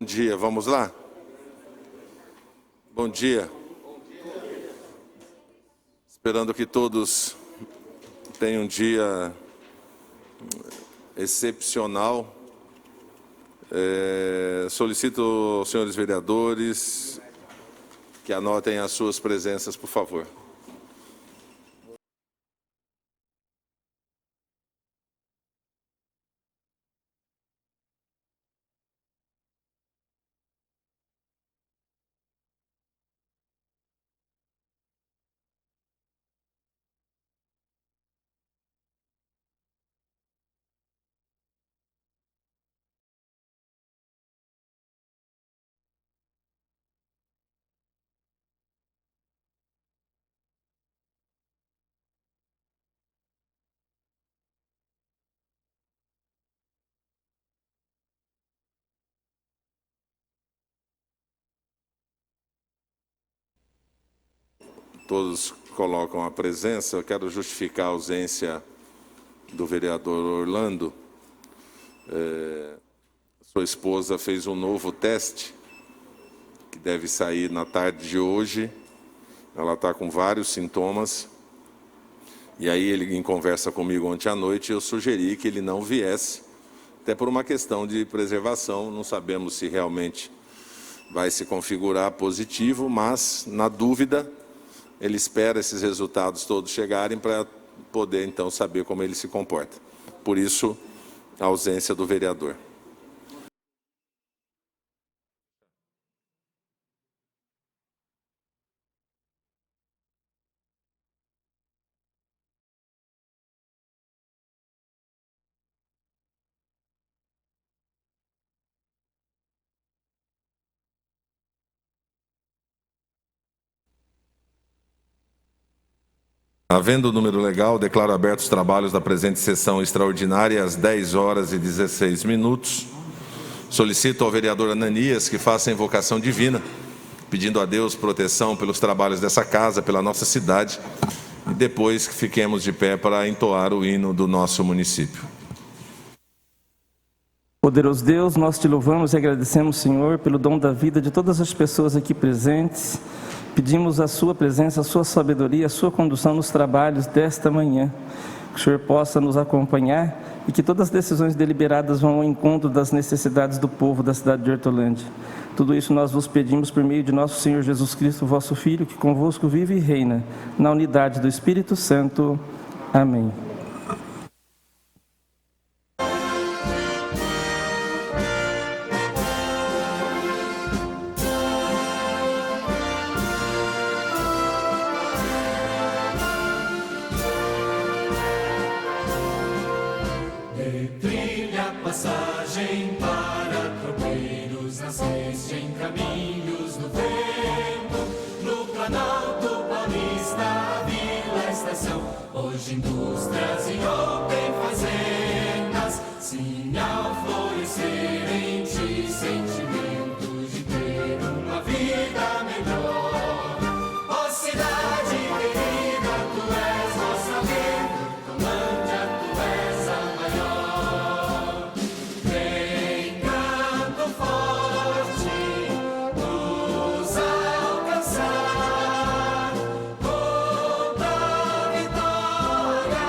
Bom dia, vamos lá? Bom dia. Esperando que todos tenham um dia excepcional. Solicito aos senhores vereadores que anotem as suas presenças, por favor. Todos colocam a presença. Eu quero justificar a ausência do vereador Orlando. Sua esposa fez um novo teste, que deve sair na tarde de hoje. Ela está com vários sintomas. E aí ele, em conversa comigo ontem à noite, eu sugeri que ele não viesse, até por uma questão de preservação. Não sabemos se realmente vai se configurar positivo, mas, na dúvida, ele espera esses resultados todos chegarem para poder, então, saber como ele se comporta. Por isso, a ausência do vereador. Havendo o número legal, declaro abertos os trabalhos da presente sessão extraordinária às 10h16. Solicito ao vereador Ananias que faça a invocação divina, pedindo a Deus proteção pelos trabalhos dessa casa, pela nossa cidade, e depois que fiquemos de pé para entoar o hino do nosso município. Poderoso Deus, nós te louvamos e agradecemos, Senhor, pelo dom da vida de todas as pessoas aqui presentes. Pedimos a sua presença, a sua sabedoria, a sua condução nos trabalhos desta manhã. Que o Senhor possa nos acompanhar e que todas as decisões deliberadas vão ao encontro das necessidades do povo da cidade de Hortolândia. Tudo isso nós vos pedimos por meio de nosso Senhor Jesus Cristo, vosso Filho, que convosco vive e reina, na unidade do Espírito Santo. Amém. Indústrias e open fazendas, sim, ao florescer em ti, sentimento de ter uma vida melhor. Ó cidade querida, tu és nossa vida, Hortolândia, tu és a maior. Vem, canto forte, nos alcançar, conta a vitória.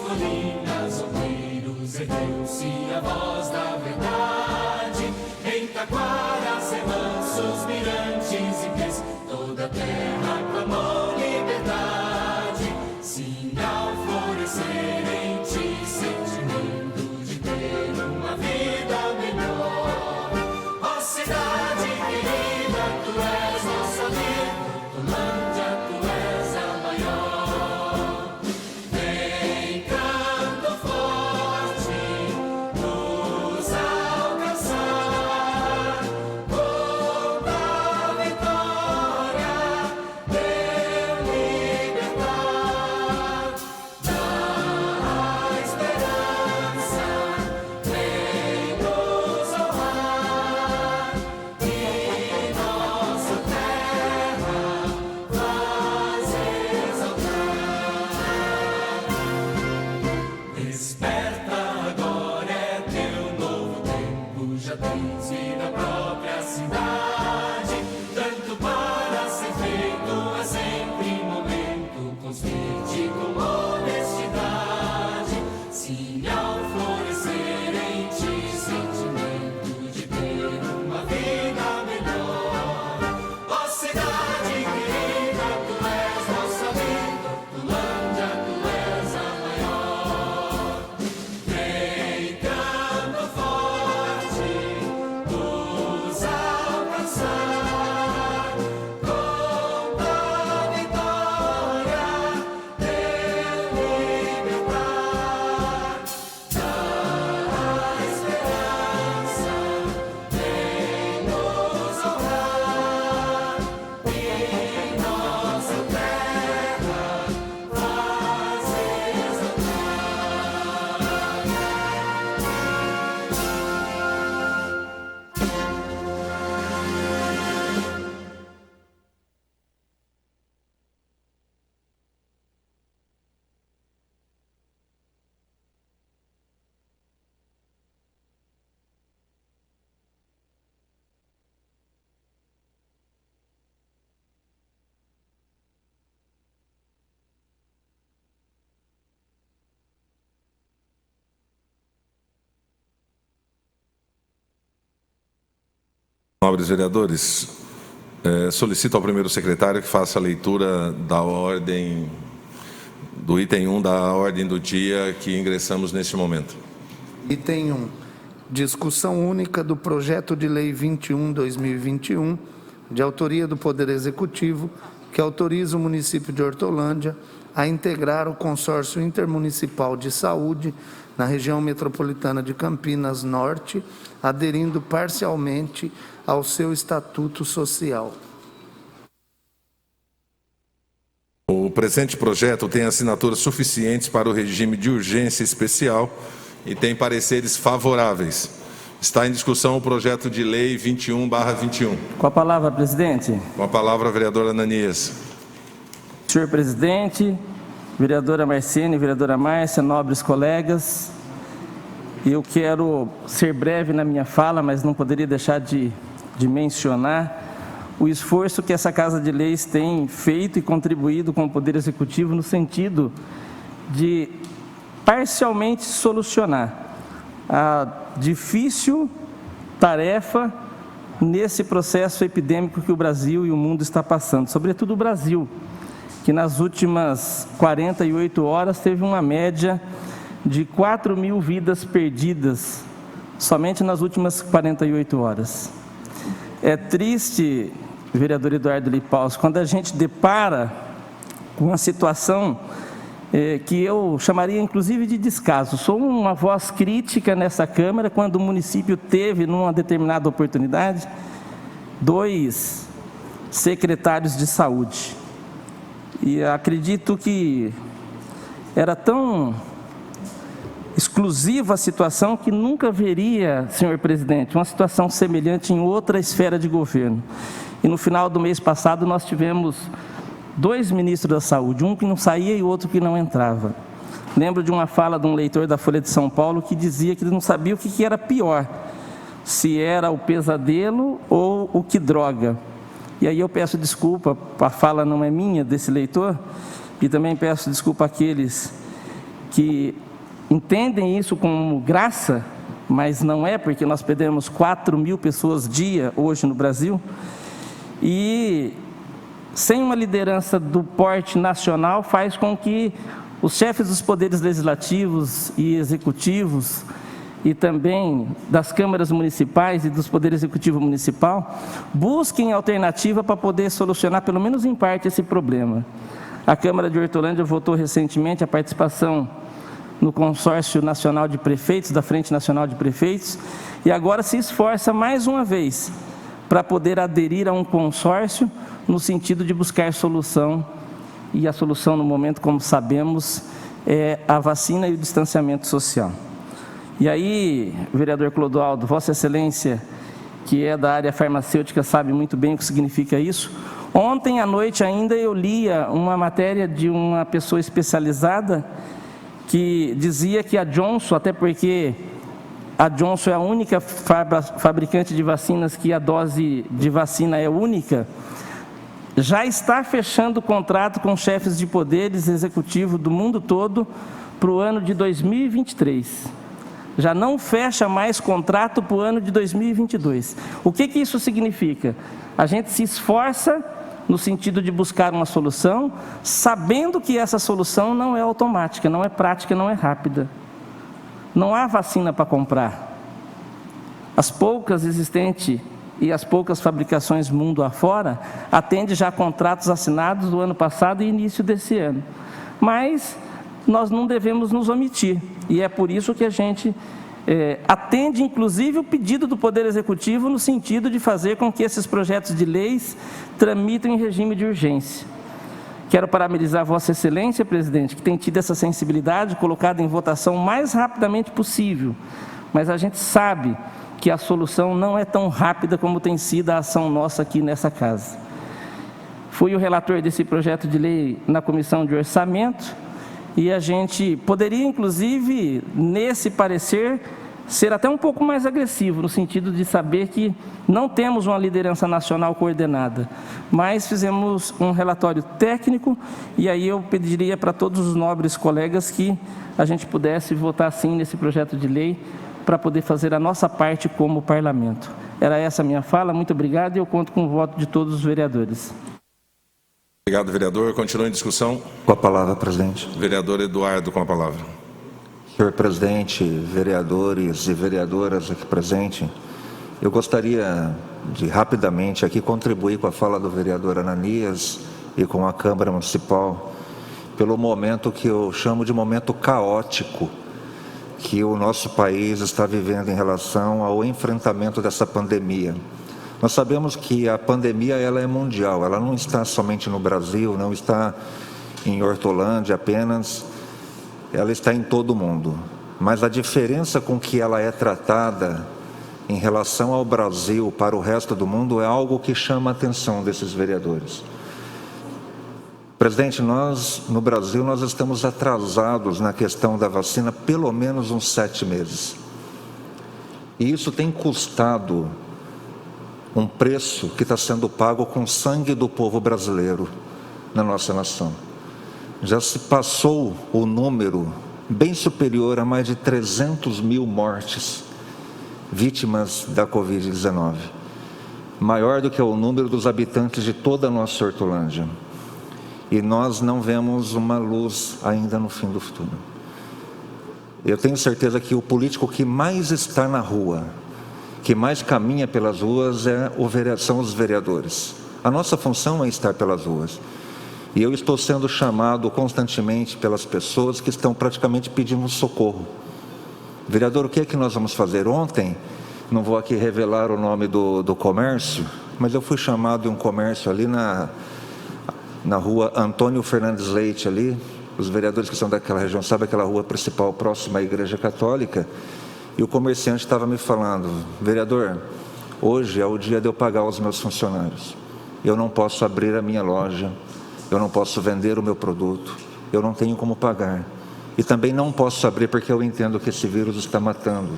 Colinas, ombreiros, ergueu-se a voz da verdade. Em taquaras, remansos, mirantes e pés, toda a terra clamou liberdade. Sim, ao florescer em ti, sentimento de ter uma vida melhor. Ó cidade querida, tu és nossa vida, Hortolândia, tu és a maior. Nobres vereadores, solicito ao primeiro secretário que faça a leitura da ordem, do item 1 da ordem do dia que ingressamos neste momento. Item 1. Discussão única do projeto de lei 21/2021, de autoria do Poder Executivo, que autoriza o município de Hortolândia a integrar o Consórcio Intermunicipal de Saúde na região metropolitana de Campinas Norte, aderindo parcialmente ao seu estatuto social. O presente projeto tem assinaturas suficientes para o regime de urgência especial e tem pareceres favoráveis. Está em discussão o projeto de lei 21/21. Com a palavra, presidente. Com a palavra, a vereadora Ananias. Senhor presidente, vereadora Marciene, vereadora Márcia, nobres colegas, eu quero ser breve na minha fala, mas não poderia deixar de mencionar o esforço que essa Casa de Leis tem feito e contribuído com o Poder Executivo no sentido de parcialmente solucionar a difícil tarefa nesse processo epidêmico que o Brasil e o mundo está passando, sobretudo o Brasil, que nas últimas 48 horas teve uma média de 4.000 vidas perdidas, somente nas últimas 48 horas. É triste, vereador Eduardo Lipaus, quando a gente depara com uma situação que eu chamaria inclusive de descaso. Sou uma voz crítica nessa Câmara quando o município teve, numa determinada oportunidade, 2 secretários de saúde. E acredito que era tão exclusiva a situação que nunca veria, senhor presidente, uma situação semelhante em outra esfera de governo. E no final do mês passado nós tivemos 2 ministros da saúde, um que não saía e outro que não entrava. Lembro de uma fala de um leitor da Folha de São Paulo que dizia que ele não sabia o que era pior, se era o pesadelo ou o que droga. E aí eu peço desculpa, a fala não é minha, desse leitor, e também peço desculpa àqueles que entendem isso como graça, mas não é, porque nós perdemos 4.000 pessoas dia hoje no Brasil, e sem uma liderança do porte nacional faz com que os chefes dos poderes legislativos e executivos e também das câmaras municipais e dos poderes executivo municipal busquem alternativa para poder solucionar pelo menos em parte esse problema. A Câmara de Hortolândia votou recentemente a participação no Consórcio Nacional de Prefeitos, da Frente Nacional de Prefeitos, e agora se esforça mais uma vez para poder aderir a um consórcio no sentido de buscar solução, e a solução no momento, como sabemos, é a vacina e o distanciamento social. E aí, vereador Clodoaldo, Vossa Excelência, que é da área farmacêutica, sabe muito bem o que significa isso. Ontem à noite ainda eu lia uma matéria de uma pessoa especializada que dizia que a Johnson, até porque a Johnson é a única fabricante de vacinas que a dose de vacina é única, já está fechando contrato com chefes de poderes executivos do mundo todo para o ano de 2023. Já não fecha mais contrato para o ano de 2022. O que isso significa? A gente se esforça no sentido de buscar uma solução, sabendo que essa solução não é automática, não é prática, não é rápida. Não há vacina para comprar. As poucas existentes e as poucas fabricações mundo afora atendem já contratos assinados do ano passado e início desse ano. Mas nós não devemos nos omitir, e é por isso que a gente atende inclusive o pedido do Poder Executivo no sentido de fazer com que esses projetos de leis tramitem em regime de urgência. Quero parabenizar Vossa Excelência, presidente, que tem tido essa sensibilidade, colocada em votação o mais rapidamente possível, mas a gente sabe que a solução não é tão rápida como tem sido a ação nossa aqui nessa casa. Fui o relator desse projeto de lei na Comissão de Orçamento, e a gente poderia, inclusive, nesse parecer, ser até um pouco mais agressivo, no sentido de saber que não temos uma liderança nacional coordenada, mas fizemos um relatório técnico, e aí eu pediria para todos os nobres colegas que a gente pudesse votar sim nesse projeto de lei, para poder fazer a nossa parte como parlamento. Era essa a minha fala. Muito obrigado e eu conto com o voto de todos os vereadores. Obrigado, vereador. Continua em discussão. Com a palavra, presidente. Vereador Eduardo, com a palavra. Senhor presidente, vereadores e vereadoras aqui presentes, eu gostaria de rapidamente aqui contribuir com a fala do vereador Ananias e com a Câmara Municipal pelo momento que eu chamo de momento caótico que o nosso país está vivendo em relação ao enfrentamento dessa pandemia. Nós sabemos que a pandemia ela é mundial, ela não está somente no Brasil, não está em Hortolândia apenas, ela está em todo o mundo. Mas a diferença com que ela é tratada em relação ao Brasil para o resto do mundo é algo que chama a atenção desses vereadores. Presidente, nós no Brasil nós estamos atrasados na questão da vacina pelo menos uns 7 meses. E isso tem custado um preço que está sendo pago com sangue do povo brasileiro na nossa nação. Já se passou o número bem superior a mais de 300 mil mortes vítimas da Covid-19, maior do que o número dos habitantes de toda a nossa Hortolândia. E nós não vemos uma luz ainda no fim do túnel. Eu tenho certeza que o político que mais está na rua, que mais caminha pelas ruas são os vereadores. A nossa função é estar pelas ruas. E eu estou sendo chamado constantemente pelas pessoas que estão praticamente pedindo socorro. Vereador, o que é que nós vamos fazer? Ontem, não vou aqui revelar o nome do comércio, mas eu fui chamado em um comércio ali na rua Antônio Fernandes Leite ali. Os vereadores que são daquela região sabem aquela rua principal próxima à Igreja Católica. E o comerciante estava me falando: vereador, hoje é o dia de eu pagar os meus funcionários. Eu não posso abrir a minha loja, eu não posso vender o meu produto, eu não tenho como pagar. E também não posso abrir porque eu entendo que esse vírus está matando.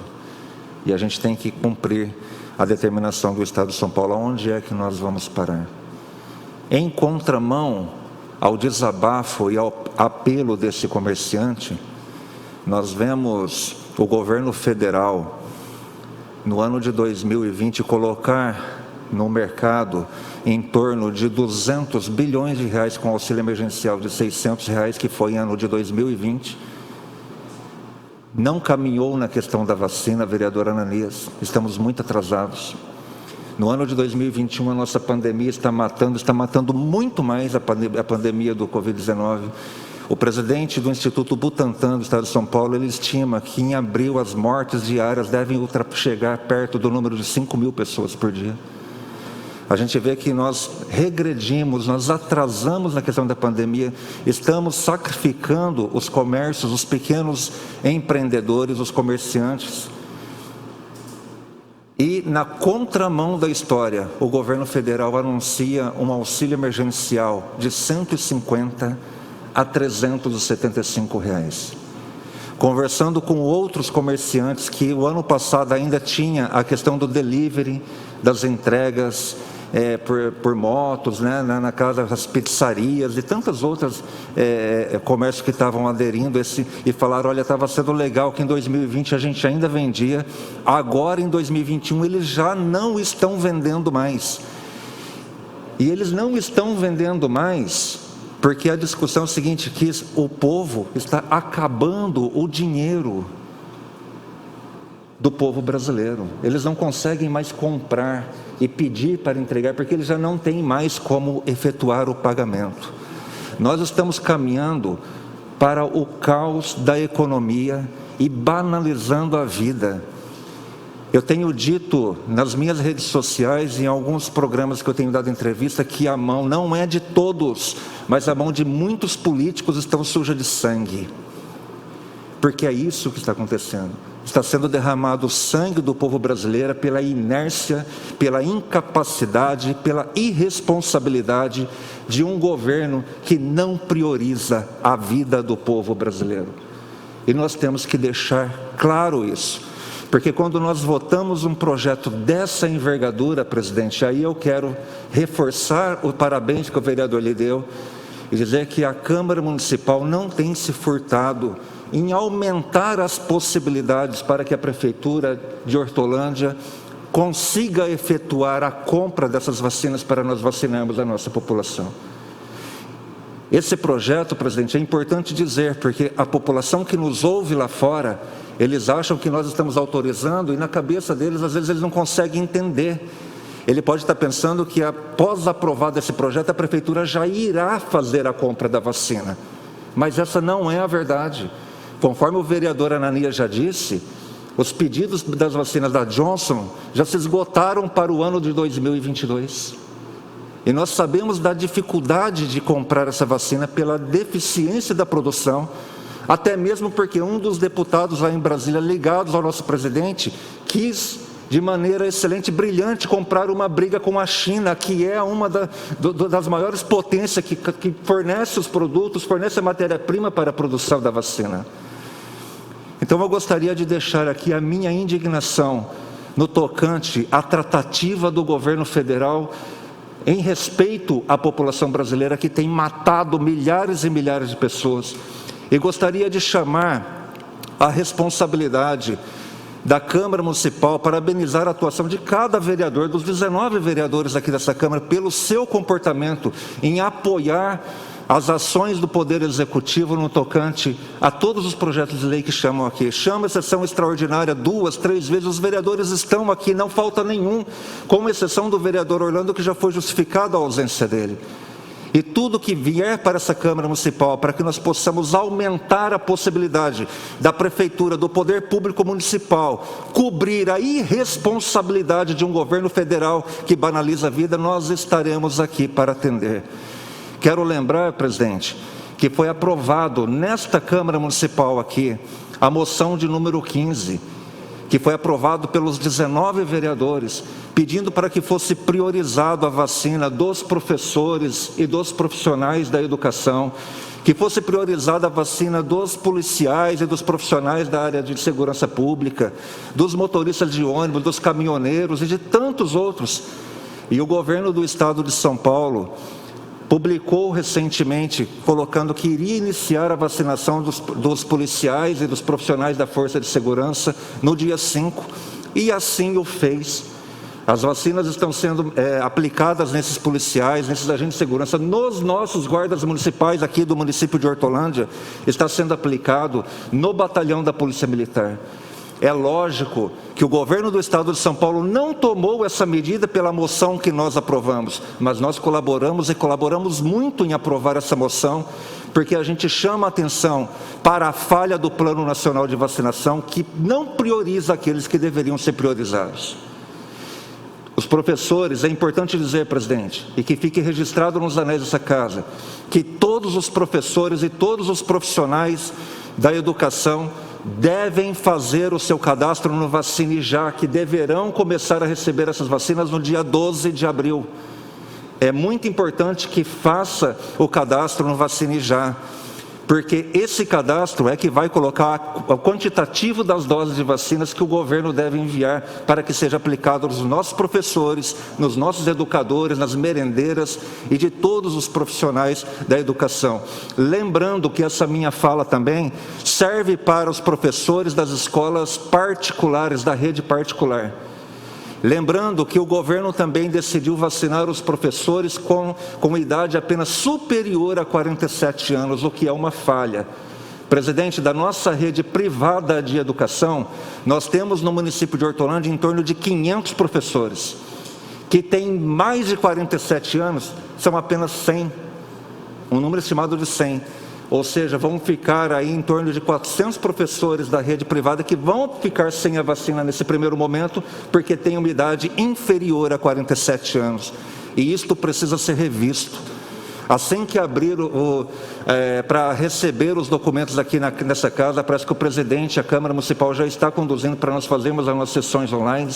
E a gente tem que cumprir a determinação do Estado de São Paulo. Onde é que nós vamos parar? Em contramão ao desabafo e ao apelo desse comerciante, nós vemos o governo federal, no ano de 2020, colocar no mercado em torno de 200 bilhões de reais com auxílio emergencial de 600 reais, que foi em ano de 2020. Não caminhou na questão da vacina, vereador Ananias, estamos muito atrasados. No ano de 2021, a nossa pandemia está matando muito mais a pandemia do Covid-19. O presidente do Instituto Butantan do Estado de São Paulo, ele estima que em abril as mortes diárias devem chegar perto do número de 5 mil pessoas por dia. A gente vê que nós regredimos, nós atrasamos na questão da pandemia, estamos sacrificando os comércios, os pequenos empreendedores, os comerciantes. E na contramão da história, o governo federal anuncia um auxílio emergencial de 150 a 375 reais. Conversando com outros comerciantes que o ano passado ainda tinha a questão do delivery, das entregas por motos, né, na casa das pizzarias e tantas outras comércios que estavam aderindo e falaram: olha, estava sendo legal que em 2020 a gente ainda vendia, agora em 2021 eles já não estão vendendo mais. E eles não estão vendendo mais porque a discussão é o seguinte, que o povo está acabando o dinheiro do povo brasileiro. Eles não conseguem mais comprar e pedir para entregar, porque eles já não têm mais como efetuar o pagamento. Nós estamos caminhando para o caos da economia e banalizando a vida. Eu tenho dito nas minhas redes sociais, em alguns programas que eu tenho dado entrevista, que a mão não é de todos, mas a mão de muitos políticos estão suja de sangue. Porque é isso que está acontecendo. Está sendo derramado o sangue do povo brasileiro pela inércia, pela incapacidade, pela irresponsabilidade de um governo que não prioriza a vida do povo brasileiro. E nós temos que deixar claro isso. Porque quando nós votamos um projeto dessa envergadura, presidente, aí eu quero reforçar o parabéns que o vereador lhe deu e dizer que a Câmara Municipal não tem se furtado em aumentar as possibilidades para que a Prefeitura de Hortolândia consiga efetuar a compra dessas vacinas para nós vacinarmos a nossa população. Esse projeto, presidente, é importante dizer, porque a população que nos ouve lá fora, eles acham que nós estamos autorizando e na cabeça deles, às vezes, eles não conseguem entender. Ele pode estar pensando que após aprovado esse projeto, a prefeitura já irá fazer a compra da vacina. Mas essa não é a verdade. Conforme o vereador Ananias já disse, os pedidos das vacinas da Johnson já se esgotaram para o ano de 2022. E nós sabemos da dificuldade de comprar essa vacina pela deficiência da produção, até mesmo porque um dos deputados lá em Brasília, ligados ao nosso presidente, quis, de maneira excelente, brilhante, comprar uma briga com a China, que é uma das maiores potências que fornece os produtos, fornece a matéria-prima para a produção da vacina. Então eu gostaria de deixar aqui a minha indignação no tocante à tratativa do governo federal em respeito à população brasileira que tem matado milhares e milhares de pessoas. E gostaria de chamar a responsabilidade da Câmara Municipal, parabenizar a atuação de cada vereador, dos 19 vereadores aqui dessa Câmara, pelo seu comportamento em apoiar as ações do Poder Executivo no tocante a todos os projetos de lei que chamam aqui. Chama a sessão extraordinária 2, 3 vezes, os vereadores estão aqui, não falta nenhum, com exceção do vereador Orlando, que já foi justificada a ausência dele. E tudo que vier para essa Câmara Municipal, para que nós possamos aumentar a possibilidade da Prefeitura, do Poder Público Municipal, cobrir a irresponsabilidade de um governo federal que banaliza a vida, nós estaremos aqui para atender. Quero lembrar, presidente, que foi aprovado nesta Câmara Municipal aqui, a moção de número 15, que foi aprovado pelos 19 vereadores, pedindo para que fosse priorizado a vacina dos professores e dos profissionais da educação, que fosse priorizada a vacina dos policiais e dos profissionais da área de segurança pública, dos motoristas de ônibus, dos caminhoneiros e de tantos outros. E o governo do estado de São Paulo publicou recentemente, colocando que iria iniciar a vacinação dos policiais e dos profissionais da Força de Segurança no dia 5, e assim o fez. As vacinas estão sendo aplicadas nesses policiais, nesses agentes de segurança, nos nossos guardas municipais aqui do município de Hortolândia, está sendo aplicado no batalhão da Polícia Militar. É lógico que o governo do estado de São Paulo não tomou essa medida pela moção que nós aprovamos, mas nós colaboramos e colaboramos muito em aprovar essa moção, porque a gente chama a atenção para a falha do Plano Nacional de Vacinação, que não prioriza aqueles que deveriam ser priorizados. Os professores, é importante dizer, presidente, e que fique registrado nos anéis dessa casa, que todos os professores e todos os profissionais da educação devem fazer o seu cadastro no Vacine Já, que deverão começar a receber essas vacinas no dia 12 de abril. É muito importante que faça o cadastro no Vacine Já, porque esse cadastro é que vai colocar o quantitativo das doses de vacinas que o governo deve enviar para que seja aplicado nos nossos professores, nos nossos educadores, nas merendeiras e de todos os profissionais da educação. Lembrando que essa minha fala também serve para os professores das escolas particulares, da rede particular. Lembrando que o governo também decidiu vacinar os professores com idade apenas superior a 47 anos, o que é uma falha. Presidente, da nossa rede privada de educação, nós temos no município de Hortolândia em torno de 500 professores, que têm mais de 47 anos, são apenas 100, um número estimado de 100. Ou seja, vão ficar aí em torno de 400 professores da rede privada que vão ficar sem a vacina nesse primeiro momento, porque têm uma idade inferior a 47 anos. E isto precisa ser revisto. Assim que abrir para receber os documentos aqui nessa casa, parece que o presidente, a Câmara Municipal já está conduzindo para nós fazermos as nossas sessões online.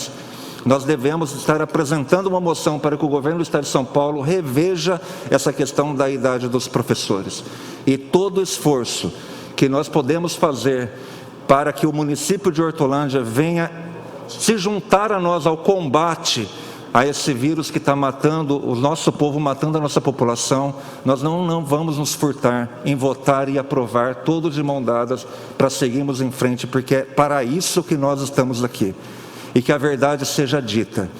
Nós devemos estar apresentando uma moção para que o governo do estado de São Paulo reveja essa questão da idade dos professores. E todo esforço que nós podemos fazer para que o município de Hortolândia venha se juntar a nós ao combate a esse vírus que está matando o nosso povo, matando a nossa população, nós não vamos nos furtar em votar e aprovar, todos de mão dadas, para seguirmos em frente, porque é para isso que nós estamos aqui. e que a verdade seja dita.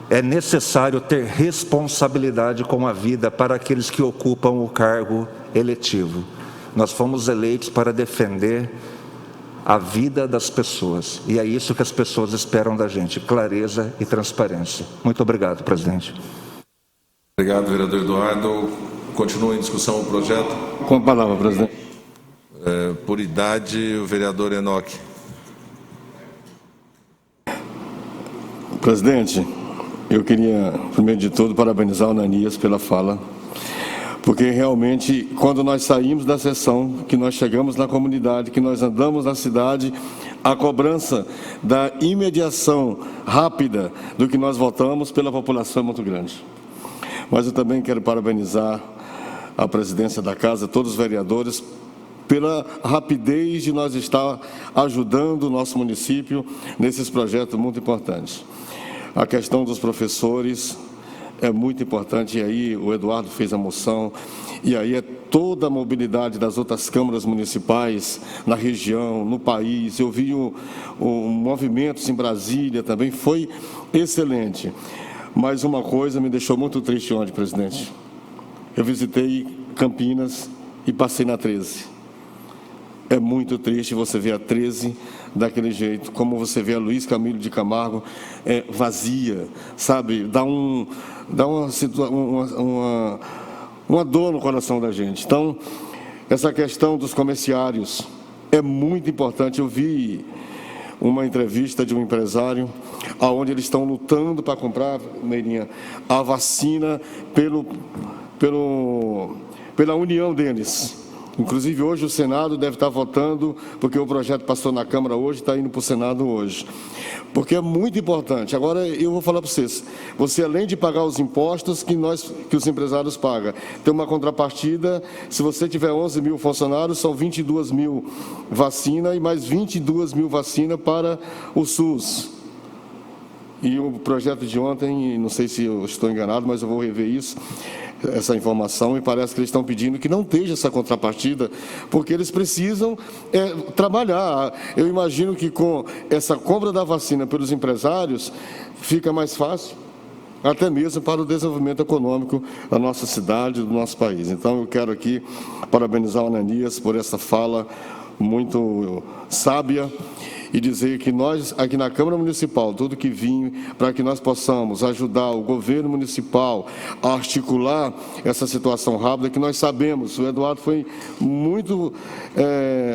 É necessário ter responsabilidade com a vida para aqueles que ocupam o cargo eletivo. Nós fomos eleitos para defender a vida das pessoas, e é isso que as pessoas esperam da gente, clareza e transparência. Muito obrigado, presidente. Obrigado, vereador Eduardo. Continua em discussão o projeto? Com a palavra, presidente. Por idade, o vereador Enoque. Presidente, eu queria, primeiro de tudo, parabenizar o Ananias pela fala, porque realmente, quando nós saímos da sessão, que nós chegamos na comunidade, que nós andamos na cidade, a cobrança da imediação rápida do que nós votamos pela população é muito grande. Mas eu também quero parabenizar a presidência da Casa, todos os vereadores, pela rapidez de nós estar ajudando o nosso município nesses projetos muito importantes. A questão dos professores é muito importante, e aí o Eduardo fez a moção, e aí é toda a mobilidade das outras câmaras municipais na região, no país. Eu vi movimentos em Brasília também, foi excelente. Mas uma coisa me deixou muito triste ontem, presidente. Eu visitei Campinas e passei na 13. É muito triste você ver a 13 daquele jeito, como você vê a Luiz Camilo de Camargo vazia, sabe? Dá uma dor no coração da gente. Então, essa questão dos comerciários é muito importante. Eu vi uma entrevista de um empresário, aonde eles estão lutando para comprar, Meirinha, a vacina pela união deles. Inclusive, hoje o Senado deve estar votando, porque o projeto passou na Câmara hoje, está indo para o Senado hoje. Porque é muito importante. Agora, eu vou falar para vocês, você além de pagar os impostos que os empresários pagam, tem uma contrapartida, se você tiver 11 mil funcionários, são 22 mil vacina e mais 22 mil vacina para o SUS. E o projeto de ontem, não sei se eu estou enganado, mas eu vou rever isso, essa informação, e parece que eles estão pedindo que não esteja essa contrapartida, porque eles precisam trabalhar. Eu imagino que com essa compra da vacina pelos empresários, fica mais fácil, até mesmo para o desenvolvimento econômico da nossa cidade, do nosso país. Então, eu quero aqui parabenizar o Ananias por essa fala muito sábia, e dizer que nós, aqui na Câmara Municipal, tudo que vim, para que nós possamos ajudar o governo municipal a articular essa situação rápida, que nós sabemos, o Eduardo foi muito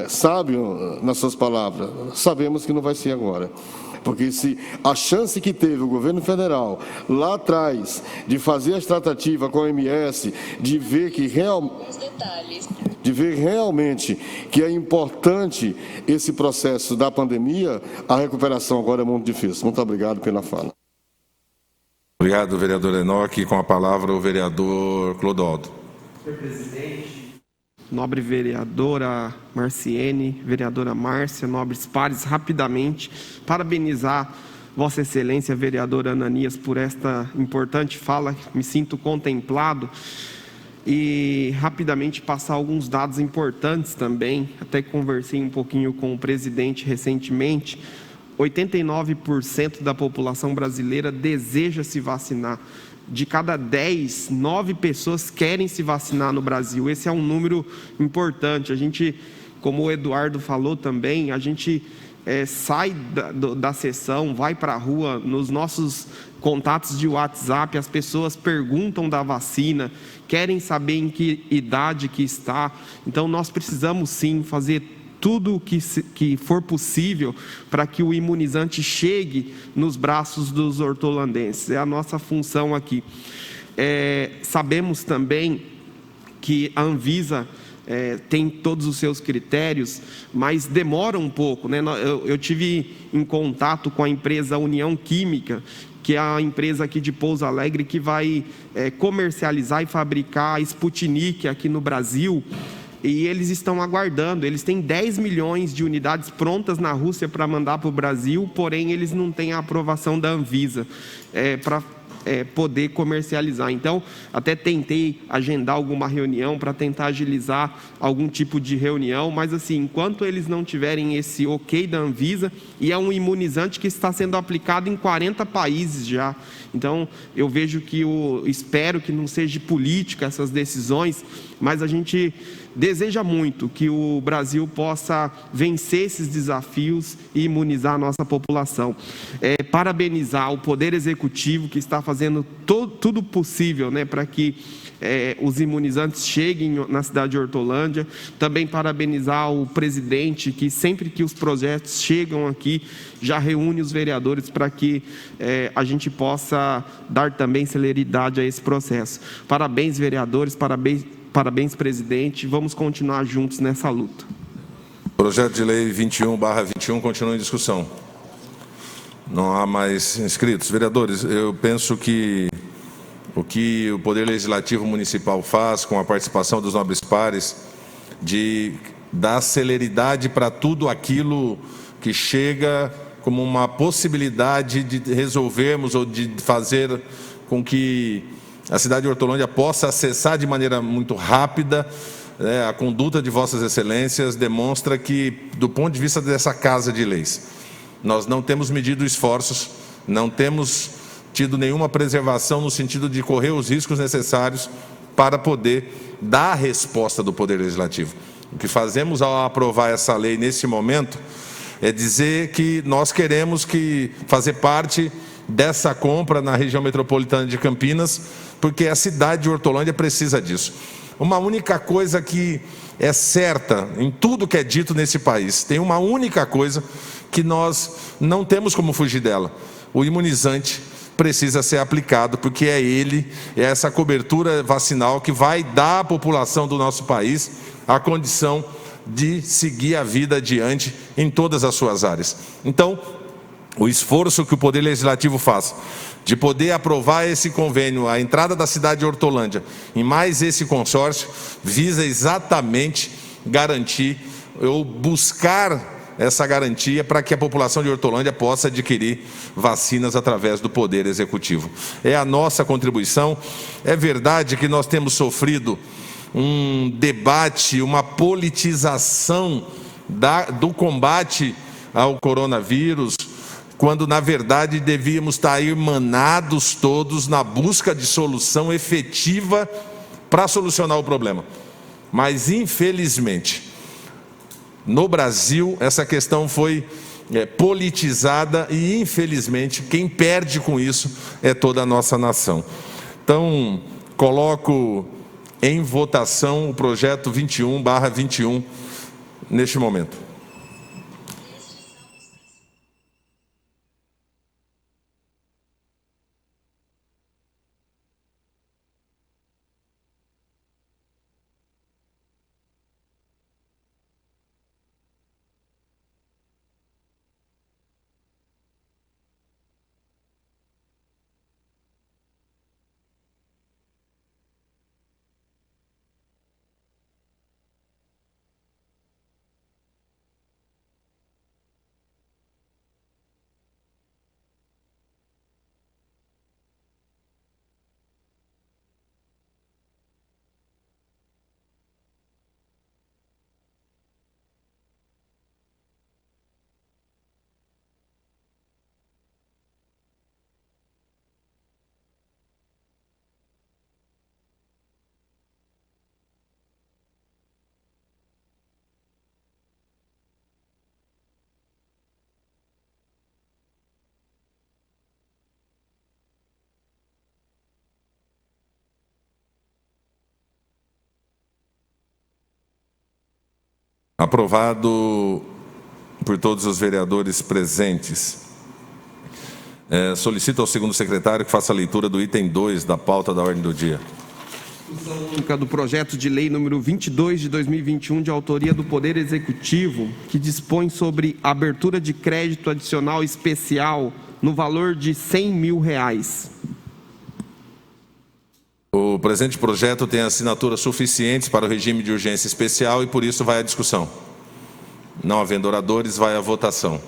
sábio nas suas palavras, sabemos que não vai ser agora. Porque se a chance que teve o governo federal lá atrás de fazer as tratativas com a OMS, de ver realmente que é importante esse processo da pandemia, a recuperação agora é muito difícil. Muito obrigado pela fala. Obrigado, vereador Enoque. Com a palavra, o vereador Clodoaldo. Senhor presidente, nobre vereadora Marciene, vereadora Márcia, nobres pares, rapidamente, parabenizar Vossa Excelência, vereadora Ananias, por esta importante fala, me sinto contemplado, e rapidamente passar alguns dados importantes também, até conversei um pouquinho com o presidente recentemente. 89% da população brasileira deseja se vacinar. De cada 10, 9 pessoas querem se vacinar no Brasil. Esse é um número importante. A gente, como o Eduardo falou também, a gente sai da sessão, vai para a rua, nos nossos contatos de WhatsApp, as pessoas perguntam da vacina, querem saber em que idade que está. Então, nós precisamos sim fazer tudo o que for possível para que o imunizante chegue nos braços dos hortolandenses. É a nossa função aqui. Sabemos também que a Anvisa tem todos os seus critérios, mas demora um pouco, né? Eu tive em contato com a empresa União Química, que é a empresa aqui de Pouso Alegre que vai comercializar e fabricar a Sputnik aqui no Brasil. E eles estão aguardando, eles têm 10 milhões de unidades prontas na Rússia para mandar para o Brasil, porém eles não têm a aprovação da Anvisa para poder comercializar. Então, até tentei agendar alguma reunião para tentar agilizar algum tipo de reunião, mas assim, enquanto eles não tiverem esse ok da Anvisa, e é um imunizante que está sendo aplicado em 40 países já. Então, eu vejo espero que não seja política essas decisões, mas a gente deseja muito que o Brasil possa vencer esses desafios e imunizar a nossa população. Parabenizar o Poder Executivo, que está fazendo tudo possível, né, para que os imunizantes cheguem na cidade de Hortolândia. Também parabenizar o presidente, que sempre que os projetos chegam aqui, já reúne os vereadores para que a gente possa dar também celeridade a esse processo. Parabéns, vereadores, parabéns, presidente. Vamos continuar juntos nessa luta. Projeto de lei 21/21 continua em discussão. Não há mais inscritos. Vereadores, eu penso que o que o Poder Legislativo Municipal faz com a participação dos nobres pares, de dar celeridade para tudo aquilo que chega como uma possibilidade de resolvermos ou de fazer com que a cidade de Hortolândia possa acessar de maneira muito rápida. A conduta de Vossas Excelências demonstra que, do ponto de vista dessa Casa de Leis, nós não temos medido esforços, não temos tido nenhuma preservação no sentido de correr os riscos necessários para poder dar a resposta do Poder Legislativo. O que fazemos ao aprovar essa lei nesse momento é dizer que nós queremos fazer parte dessa compra na região metropolitana de Campinas, porque a cidade de Hortolândia precisa disso. Uma única coisa que é certa em tudo que é dito nesse país, tem uma única coisa que nós não temos como fugir dela: o imunizante precisa ser aplicado, porque é essa cobertura vacinal que vai dar à população do nosso país a condição de seguir a vida adiante em todas as suas áreas. Então, o esforço que o Poder Legislativo faz de poder aprovar esse convênio, a entrada da cidade de Hortolândia em mais esse consórcio, visa exatamente garantir ou buscar essa garantia para que a população de Hortolândia possa adquirir vacinas através do Poder Executivo. É a nossa contribuição. É verdade que nós temos sofrido um debate, uma politização do combate ao coronavírus, quando na verdade devíamos estar irmanados todos na busca de solução efetiva para solucionar o problema. Mas infelizmente, no Brasil, essa questão foi politizada e, infelizmente, quem perde com isso é toda a nossa nação. Então, coloco em votação o projeto 21/21 neste momento. Aprovado por todos os vereadores presentes. Solicito ao segundo secretário que faça a leitura do item 2 da pauta da ordem do dia. Discussão única do projeto de lei número 22 de 2021, de autoria do Poder Executivo, que dispõe sobre abertura de crédito adicional especial no valor de R$100 mil. O presente projeto tem assinaturas suficientes para o regime de urgência especial e, por isso, vai à discussão. Não havendo oradores, vai à votação.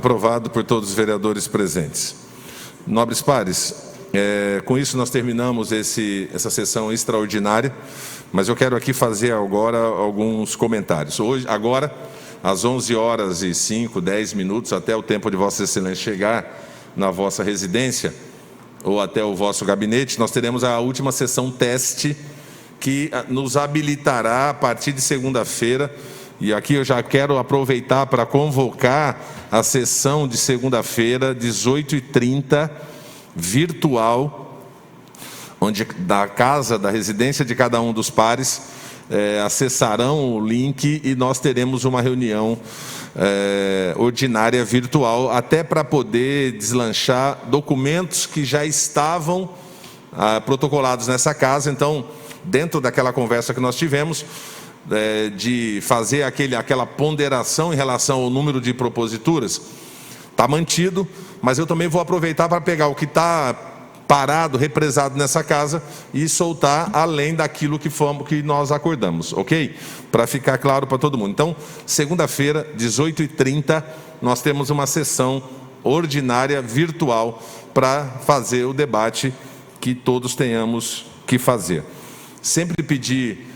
Aprovado por todos os vereadores presentes. Nobres pares, com isso nós terminamos essa sessão extraordinária, mas eu quero aqui fazer agora alguns comentários. Agora, às 11h05, 10 minutos, até o tempo de Vossa Excelência chegar na vossa residência ou até o vosso gabinete, nós teremos a última sessão teste que nos habilitará a partir de segunda-feira. E aqui eu já quero aproveitar para convocar a sessão de segunda-feira, 18h30, virtual, onde da casa, da residência de cada um dos pares, acessarão o link e nós teremos uma reunião ordinária virtual, até para poder deslanchar documentos que já estavam protocolados nessa casa. Então, dentro daquela conversa que nós tivemos, de fazer aquela ponderação em relação ao número de proposituras, está mantido, mas eu também vou aproveitar para pegar o que está parado, represado nessa casa e soltar além daquilo que nós acordamos, ok? Para ficar claro para todo mundo. Então, segunda-feira, 18h30, nós temos uma sessão ordinária virtual para fazer o debate que todos tenhamos que fazer. Sempre pedir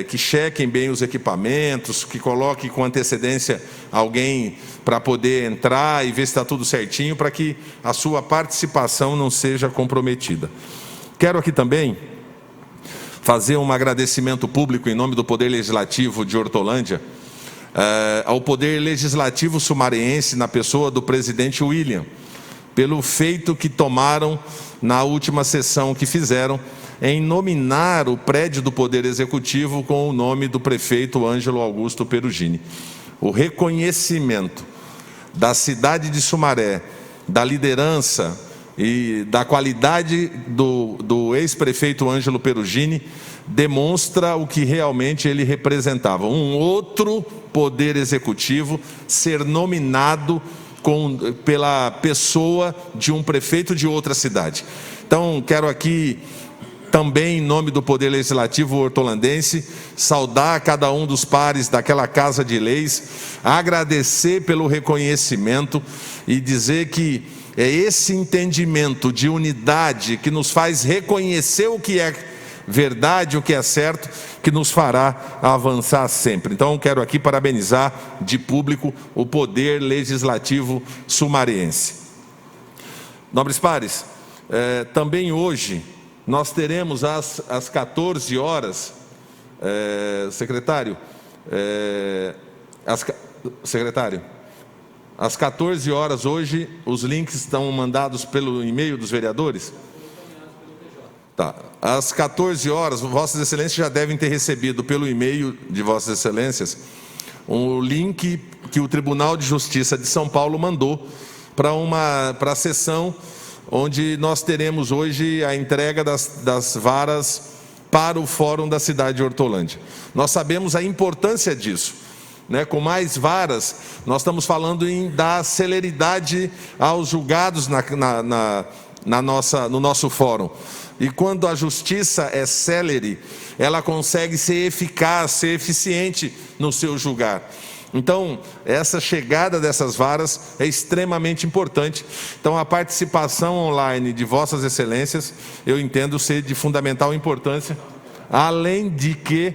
que chequem bem os equipamentos, que coloquem com antecedência alguém para poder entrar e ver se está tudo certinho, para que a sua participação não seja comprometida. Quero aqui também fazer um agradecimento público em nome do Poder Legislativo de Hortolândia, ao Poder Legislativo Sumariense, na pessoa do presidente William, pelo feito que tomaram na última sessão que fizeram, em nominar o prédio do Poder Executivo com o nome do prefeito Ângelo Augusto Perugini. O reconhecimento da cidade de Sumaré, da liderança e da qualidade do ex-prefeito Ângelo Perugini demonstra o que realmente ele representava. Um outro Poder Executivo ser nominado pela pessoa de um prefeito de outra cidade. Então, quero aqui também, em nome do Poder Legislativo hortolandense, saudar cada um dos pares daquela Casa de Leis, agradecer pelo reconhecimento e dizer que é esse entendimento de unidade que nos faz reconhecer o que é verdade, o que é certo, que nos fará avançar sempre. Então, quero aqui parabenizar de público o Poder Legislativo sumariense. Nobres pares, também hoje nós teremos às 14 horas, secretário, às 14 horas hoje, os links estão mandados pelo e-mail dos vereadores? Tá. Às 14 horas, Vossas Excelências já devem ter recebido pelo e-mail de Vossas Excelências um link que o Tribunal de Justiça de São Paulo mandou para a sessão onde nós teremos hoje a entrega das varas para o Fórum da cidade de Hortolândia. Nós sabemos a importância disso, né? Com mais varas, nós estamos falando em dar celeridade aos julgados no nosso fórum. E quando a justiça é célere, ela consegue ser eficaz, ser eficiente no seu julgar. Então, essa chegada dessas varas é extremamente importante. Então, a participação online de Vossas Excelências, eu entendo ser de fundamental importância, além de que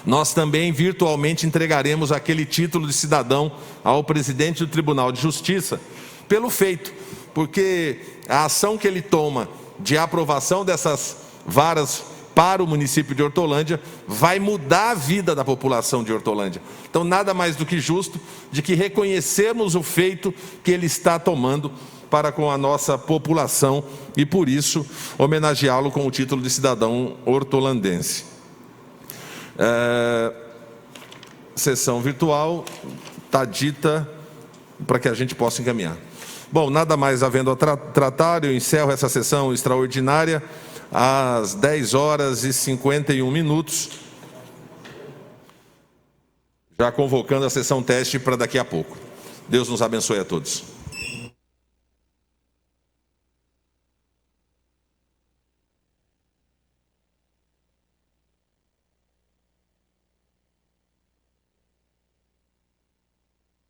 nós também virtualmente entregaremos aquele título de cidadão ao presidente do Tribunal de Justiça, pelo feito, porque a ação que ele toma de aprovação dessas varas para o município de Hortolândia vai mudar a vida da população de Hortolândia. Então, nada mais do que justo de que reconhecemos o feito que ele está tomando para com a nossa população e, por isso, homenageá-lo com o título de cidadão hortolandense. Sessão virtual está dita para que a gente possa encaminhar. Bom, nada mais havendo a tratar, eu encerro essa sessão extraordinária às 10h51, já convocando a sessão teste para daqui a pouco. Deus nos abençoe a todos.